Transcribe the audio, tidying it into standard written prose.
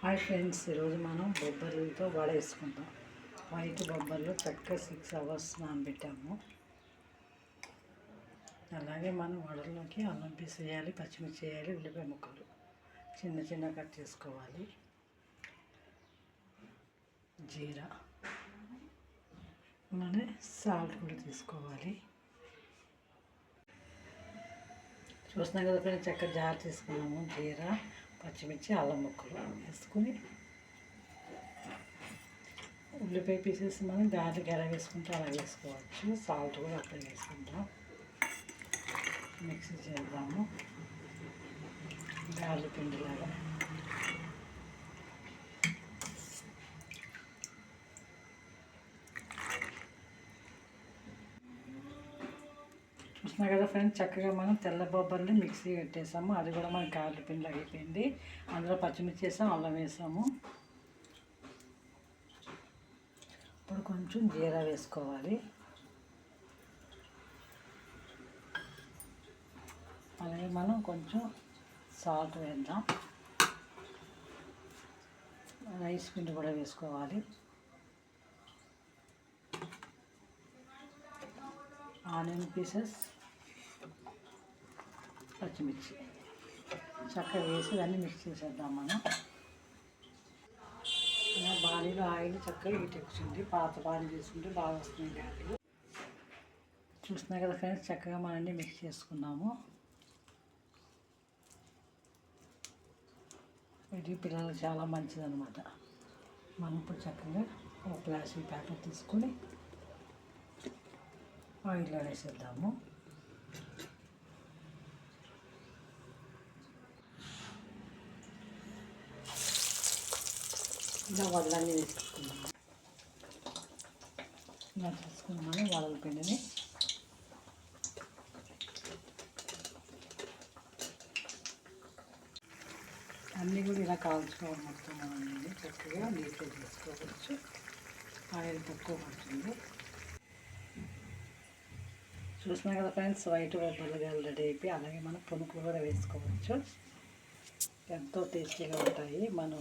Hi friends, ఈరోజు మనం బొబ్బర్లతో వడ వేసుకుందాం. వైట్ బొబ్బర్లు చక్కగా 6 hours నానబెట్టాము. అలాగే మనం వడల్లోకి అల్లం పీస్ వేయాలి, పచ్చిమిర్చి వేయాలి, ఉల్లిపాయ ముక్కలు చిన్న చిన్న కట్ చేసుకోవాలి, జీరా, అలానే సాల్ట్ కూడా తీసుకోవాలి. చూస్తున్నాం కదా ఫ్రెండ్స్, చక్కగా జార్ తీసుకున్నాము. జీరా, పచ్చిమిర్చి, అల్లం ముక్కలు వేసుకుని ఉల్లిపాయ పీసెస్ మనం గార్లిక్ ఎలా వేసుకుంటే అలా వేసుకోవచ్చు. సాల్ట్ కూడా అప్పుడే వేసుకుంటాం. మిక్సీ చేద్దాము గార్లిక్ పిండిలాగా. చూసినా కదా ఫ్రెండ్స్, చక్కగా మనం తెల్ల బొబ్బర్ని మిక్సీ పెట్టేసాము. అది కూడా మనకి గార్లిక్ పిండి అయిపోయింది. అందులో పచ్చిమిర్చి వేసాము, అల్లం వేసాము. ఇప్పుడు కొంచెం జీరా వేసుకోవాలి. అలాగే మనం కొంచెం సాల్ట్ వేద్దాం. రైస్ పిండి కూడా వేసుకోవాలి. ఆనియన్ పీసెస్, పచ్చిమిర్చి చక్కగా వేసి దాన్ని మిక్స్ చేసేద్దాం. మనం బాడీలో ఆయిల్ చక్కగా హీట్ వచ్చింది. పాత బాడీ చేసుకుంటే బాగా వస్తుంది గారెలు. చూస్తున్నాయి కదా ఫ్రెండ్స్, చక్కగా మనల్ని మిక్స్ చేసుకున్నాము. ఇది పిల్లలకు చాలా మంచిదన్నమాట. మనం ఇప్పుడు చక్కగా ఒక ప్లాస్టిక్ ప్యాకెట్ తీసుకొని ఆయిల్లో వేసేద్దాము. ఇలా వడలన్నీ వేసుకున్నాము. ఇలా తీసుకున్నాము వడల పిండిని. అన్నీ కూడా ఇలా కాల్చుకోవాలి. మొత్తం మనం చక్కగా డీప్ ఫ్రై చేసుకోవచ్చు. ఆయిల్ తక్కువ పడుతుంది. చూసినా కదా ఫ్రెండ్స్, వైట్ బొబ్బర్లు రెడీ అయిపోయి, అలాగే మనం పునుకులు కూడా వేసుకోవచ్చు. ఎంతో టేస్టీగా ఉంటాయి. మనం